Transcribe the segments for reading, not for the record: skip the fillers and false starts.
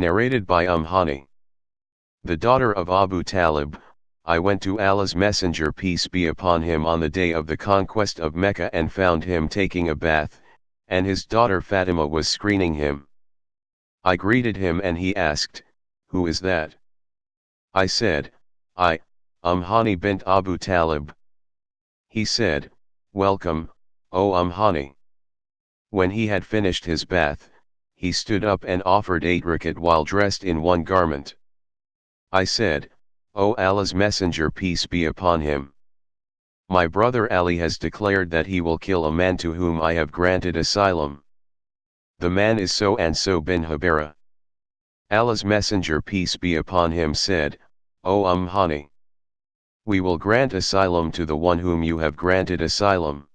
Narrated by Hani. The daughter of Abu Talib, I went to Allah's Messenger peace be upon him on the day of the conquest of Mecca and found him taking a bath, and his daughter Fatima was screening him. I greeted him and he asked, "Who is that?" I said, "I, Hani bint Abu Talib." He said, "Welcome, O Hani." When he had finished his bath, he stood up and offered 8 rakat while dressed in one garment. I said, "O Allah's Messenger peace be upon him. My brother Ali has declared that he will kill a man to whom I have granted asylum. The man is so and so bin Habara." Allah's Messenger peace be upon him said, "O Hani. We will grant asylum to the one whom you have granted asylum."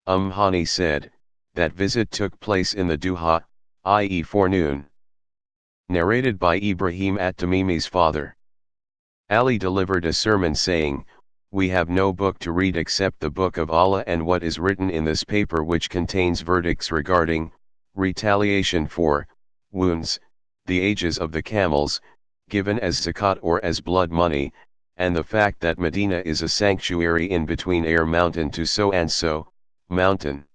Hani said, "That visit took place in the duha, i.e. forenoon." Narrated by Ibrahim at-Tamimi's father. Ali delivered a sermon saying, "We have no book to read except the book of Allah and what is written in this paper, which contains verdicts regarding retaliation for wounds, the ages of the camels, given as zakat or as blood money, and the fact that Medina is a sanctuary in between Air Mountain to so and so mountain.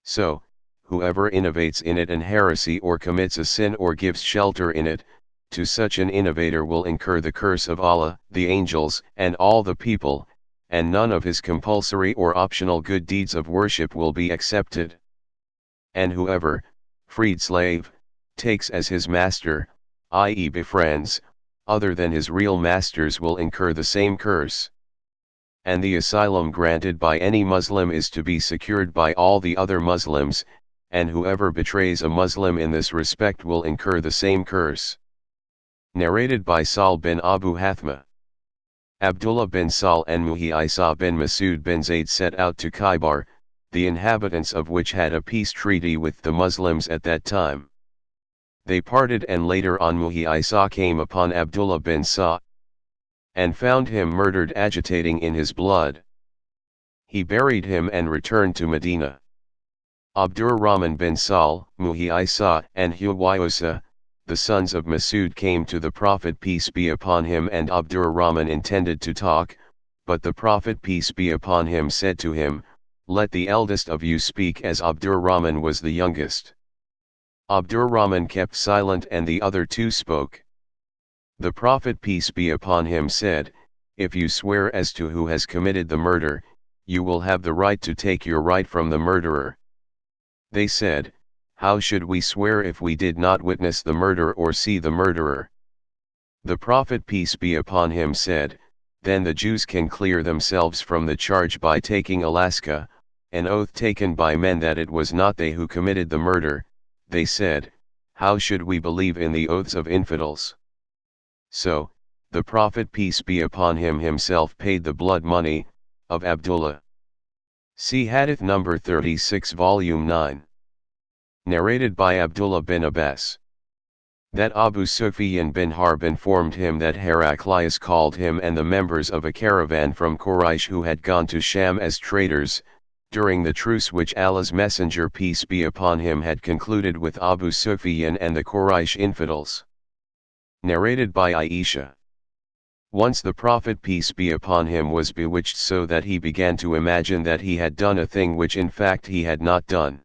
So, whoever innovates in it an heresy or commits a sin or gives shelter in it, to such an innovator will incur the curse of Allah, the angels, and all the people, and none of his compulsory or optional good deeds of worship will be accepted. And whoever, freed slave, takes as his master, i.e. befriends, other than his real masters will incur the same curse. And the asylum granted by any Muslim is to be secured by all the other Muslims, and whoever betrays a Muslim in this respect will incur the same curse." Narrated by Sal bin Abu Hathma. Abdullah bin Sal and Muhi bin Masud bin Zayd set out to Khaybar, the inhabitants of which had a peace treaty with the Muslims at that time. They parted, and later on Muhi came upon Abdullah bin Sa and found him murdered, agitating in his blood. He buried him and returned to Medina. Abdurrahman bin Sal, Muhi and Huwaysa, the sons of Masud, came to the Prophet peace be upon him, and Abdurrahman intended to talk, but the Prophet peace be upon him said to him, "Let the eldest of you speak," as Abdurrahman was the youngest. Abdurrahman kept silent and the other two spoke. The Prophet peace be upon him said, "If you swear as to who has committed the murder, you will have the right to take your right from the murderer." They said, "How should we swear if we did not witness the murder or see the murderer?" The Prophet peace be upon him said, "Then the Jews can clear themselves from the charge by taking Alaska, an oath taken by men that it was not they who committed the murder." They said, "How should we believe in the oaths of infidels?" So, the Prophet peace be upon him himself paid the blood money of Abdullah. See Hadith number 36 volume 9. Narrated by Abdullah bin Abbas. That Abu Sufyan bin Harb informed him that Heraclius called him and the members of a caravan from Quraysh who had gone to Sham as traders, during the truce which Allah's Messenger peace be upon him had concluded with Abu Sufyan and the Quraysh infidels. Narrated by Aisha. Once the Prophet peace be upon him was bewitched so that he began to imagine that he had done a thing which in fact he had not done.